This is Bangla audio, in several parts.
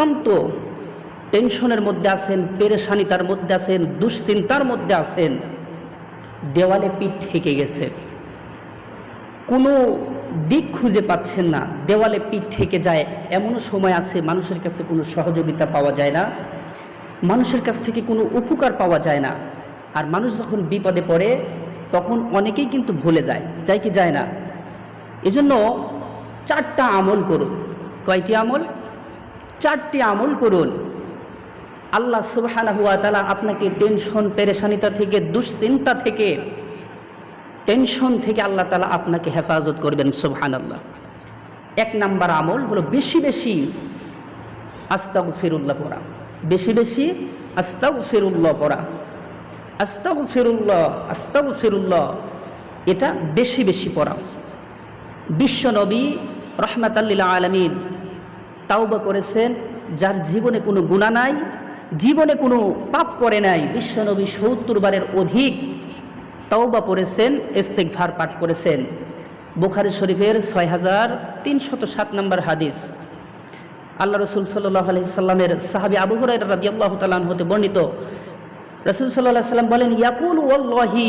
অত্যন্ত টেনশনের মধ্যে আছেন, পেরেশানিতার মধ্যে আছেন, দুশ্চিন্তার মধ্যে আছেন, দেওয়ালে পিঠ ঠেকে গেছে, কোনো দিক খুঁজে পাচ্ছেন না, দেওয়ালে পিঠ ঠেকে যায়, এমনও সময় আছে মানুষের কাছে কোনো সহযোগিতা পাওয়া যায় না, মানুষের কাছ থেকে কোনো উপকার পাওয়া যায় না। আর মানুষ যখন বিপদে পড়ে তখন অনেকেই কিন্তু ভুলে যায়, যায় কি যায় না? এজন্য 4টা আমল করুন। কয়টি আমল? 4টি আমল করুন। আল্লাহ সুবহানাহু ওয়া তাআলা আপনাকে টেনশন পেরেশানিতা থেকে, দুশ্চিন্তা থেকে, টেনশন থেকে আল্লাহ তাআলা আপনাকে হেফাজত করবেন। সুবহানাল্লাহ। 1 নাম্বার আমল হলো বেশি বেশি আস্তাগফিরুল্লাহ পড়া, বেশি বেশি আস্তাগফিরুল্লাহ পড়া। আস্তাগফিরুল্লাহ, আস্তাগফিরুল্লাহ, এটা বেশি বেশি পড়া। বিশ্বনবী রাহমাতাল লিল আলামিন তাওবা করেছেন, যার জীবনে কোনো গুনাহ নাই, জীবনে কোনো পাপ করে নাই, বিশ্বনবী 70 বারের অধিক তাওবা পড়েছেন, ইস্তিগফার পাঠ করেছেন। বুখারী শরীফের 6307 নম্বর হাদিস। আল্লাহ রাসূল সাল্লাল্লাহু আলাইহি সাল্লামের সাহাবী আবু হুরায়রা রাদিয়াল্লাহু তাআলা আনহু হতে বর্ণিত, রাসূল সাল্লাল্লাহু আলাইহি সাল্লাম বলেন, ইয়াকুলু ওয়াল্লাহি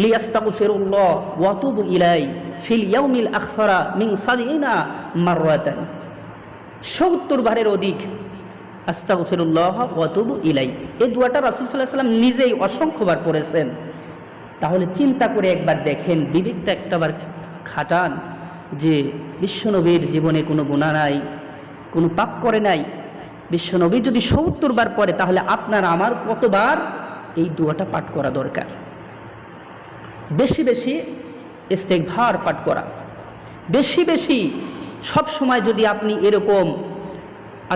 লিয়াস্তাগফিরুল্লাহ ওয়া তুবু ইলাই ফিল ইয়াউমিল আখসারা মিন 70 মাররাতান। 70 বারের অধিক আস্তাগফিরুল্লাহ ওয়া তুবু ইলাই, এই দোয়াটা রাসূল সাল্লাল্লাহু আলাইহি সাল্লাম নিজেই অসংখ্যবার পড়েছেন। তাহলে চিন্তা করে একবার দেখেন, বিবেকটা একটাবার খাটান যে বিশ্বনবীর জীবনে কোনো গুনাহ নাই, কোনো পাপ করে নাই। বিশ্বনবী যদি 70 বার পড়ে, তাহলে আপনার আমার কতবার এই দোয়াটা পাঠ করা দরকার? বেশি বেশি ইস্তিগফার পাঠ করা, বেশি বেশি সব সময় যদি আপনি এরকম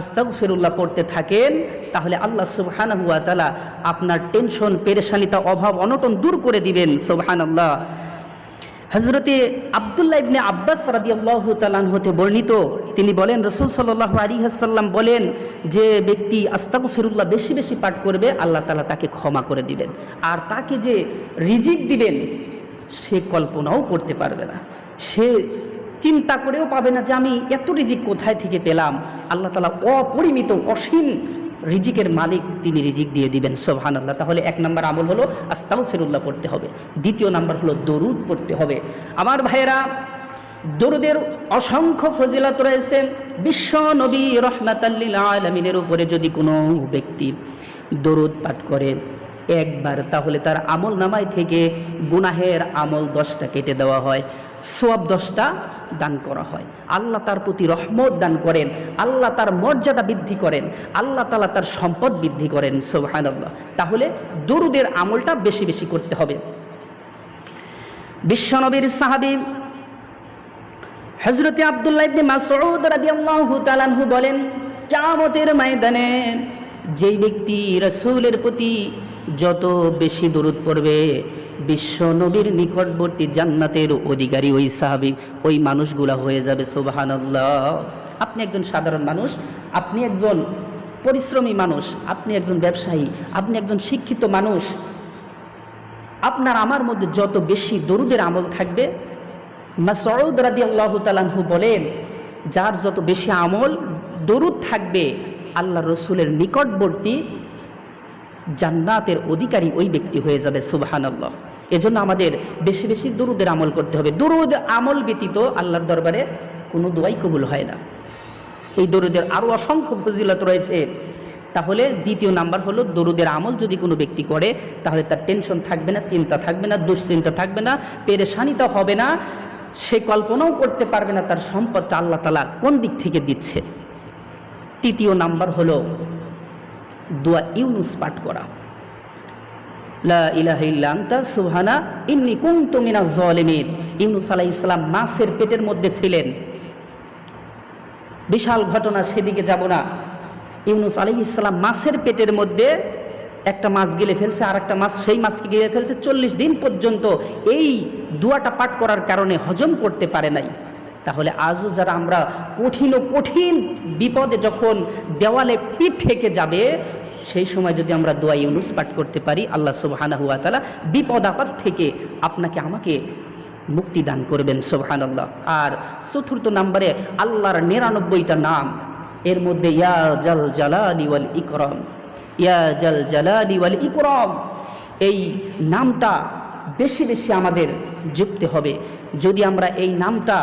আস্তাগফিরুল্লাহ পড়তে থাকেন, তাহলে আল্লাহ সুবহানাহু ওয়া তাআলা আপনার টেনশন পেরেশানিতা অভাব অনটন দূর করে দিবেন। সুবহানাল্লাহ। হযরতে আব্দুল্লাহ ইবনে আব্বাস রাদিয়াল্লাহু তাআলা আনহু হতে বর্ণিত, তিনি বলেন, রাসূল সাল্লাল্লাহু আলাইহি ওয়াসাল্লাম বলেন, যে ব্যক্তি আস্তাগফিরুল্লাহ বেশি বেশি পাঠ করবে, আল্লাহ তাআলা তাকে ক্ষমা করে দিবেন। আর তাকে যে রিজিক দিবেন সে কল্পনাও করতে পারবে না, সে চিন্তা করেও পাবে না যে আমি এত রিজিক কোথায় থেকে পেলাম। আল্লাহ তাআলা অপরিমিত অসীম রিজিকের মালিক, তিনি রিজিক দিয়ে দিবেন। সুবহানাল্লাহ। তাহলে 1 নাম্বার আমল হলো আস্তাগফিরুল্লাহ পড়তে হবে। 2য় নাম্বার হলো দরুদ পড়তে হবে। আমার ভাইয়েরা, দরুদের অসংখ্য ফজিলত রয়েছে। বিশ্ব নবী রাহমাতাল লিল আলামিনের উপরে যদি কোনো ব্যক্তি দরুদ পাঠ করে একবার, তাহলে তার আমল নামায় থেকে গুনাহের আমল 10টা কেটে দেওয়া হয়, সওয়াব 10টা দান করা হয়। আল্লাহ তার প্রতি রহমত দান করেন, আল্লাহ তার মর্যাদা বৃদ্ধি করেন, আল্লাহ তাআলা তার সম্পদ বৃদ্ধি করেন। সুবহানাল্লাহ। তাহলে দরুদের আমলটা বেশি বেশি করতে হবে। বিশ্বনবীর সাহাবী হযরতে আব্দুল্লাহ ইবনে মাসউদ রাদিয়াল্লাহু তাআলা আনহু বলেন, কিয়ামতের ময়দানে যেই ব্যক্তি রাসূলের প্রতি যত বেশি দরুদ পড়বে, বিশ্ব নবীর নিকটবর্তী জান্নাতের অধিকারী ওই সাহাবী, ওই মানুষগুলা হয়ে যাবে। সুবহানাল্লাহ। আপনি একজন সাধারণ মানুষ, আপনি একজন পরিশ্রমী মানুষ, আপনি একজন ব্যবসায়ী, আপনি একজন শিক্ষিত মানুষ, আপনার আমার মধ্যে যত বেশি দরুদের আমল থাকবে, মাসউদ রাদিয়াল্লাহু তাআলা আনহু বলেন, যার যত বেশি আমল দরুদ থাকবে, আল্লাহ রসুলের নিকটবর্তী জান্নাতের অধিকারী ওই ব্যক্তি হয়ে যাবে। সুবহানাল্লাহ। এজন্য আমাদের বেশি বেশি দরুদের আমল করতে হবে। দরুদ আমল ব্যতীত আল্লাহর দরবারে কোনো দোয়াই কবুল হয় না। এই দরুদের আরও অসংখ্য ফজিলত রয়েছে। তাহলে 2য় নাম্বার হলো, দরুদের আমল যদি কোনো ব্যক্তি করে, তাহলে তার টেনশন থাকবে না, চিন্তা থাকবে না, দুশ্চিন্তা থাকবে না, পেরেশানিতা হবে না, সে কল্পনাও করতে পারবে না তার সম্পদটা আল্লাহ তাআলা কোন দিক থেকে দিচ্ছে। 3য় নাম্বার হলো দোয়া ইউনুস পাঠ করা, লা ইলাহা ইল্লা আনতা সুবহানা ইন্নী কুনতু মিনাজ জালিমিন। ইউনুস আলাইহিস সালাম মাছের পেটের মধ্যে ছিলেন, বিশাল ঘটনা, সেদিকে যাব না। ইউনুস আলাইহিস সালাম মাছের পেটের মধ্যে একটা মাছ গিলে ফেলছে, আর একটা মাছ সেই মাছকে গিলে ফেলছে। 40 দিন পর্যন্ত এই দোয়াটা পাঠ করার কারণে হজম করতে পারে নাই। তাহলে আজও যারা আমরা কঠিন বিপদে যখন দেওয়ালে পিঠ ঠেকে যাবে, সেই সময় যদি আমরা দোয়া ইউনুস পাঠ করতে পারি, আল্লাহ সুবহানাহু ওয়া তাআলা বিপদ আপদ থেকে আপনাকে আমাকে মুক্তি দান করবেন সুবহানাল্লাহ। আর চতুর্থ নম্বরে আল্লাহর 99টা নাম, এর মধ্যে ইয়া জাল জালালি ওয়াল ইকরাম, ইয়া জাল জালালি ওয়াল ইকরাম, এই নামটা বেশি বেশি আমাদের জপতে হবে। যদি আমরা এই নামটা,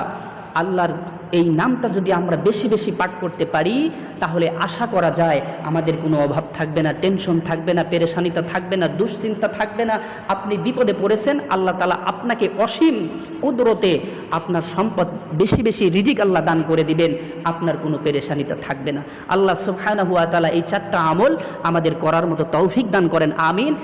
আল্লাহর এই নামটা যদি আমরা বেশি বেশি পাঠ করতে পারি, তাহলে আশা করা যায় আমাদের কোনো অভাব থাকবে না, টেনশন থাকবে না, পেরেশানিতা থাকবে না, দুশ্চিন্তা থাকবে না। আপনি বিপদে পড়েছেন, আল্লাহ তাআলা আপনাকে অসীম কুদরতে আপনার সম্পদ বেশি বেশি রিজিক আল্লাহ দান করে দিবেন, আপনার কোনো পেরেশানিতা থাকবে না। আল্লাহ সুবহানাহু ওয়া তাআলা এই 4টা আমল আমাদের করার মতো তৌফিক দান করেন, আমিন।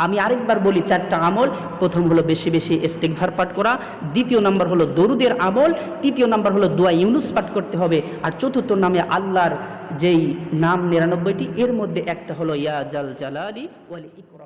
আমি আরেকবার বলি, 4টা আমল। প্রথম হলো বেশি বেশি ইস্তিগফার পাঠ করা, দ্বিতীয় নম্বর হলো দরুদের আমল, তৃতীয় নম্বর হলো দোয়া ইউনুস পাঠ করতে হবে, আর চতুর্থ নামে আল্লাহর যেই নাম 99টি, এর মধ্যে একটা হলো ইয়া জাল জালালি ওয়াল ইকরাম।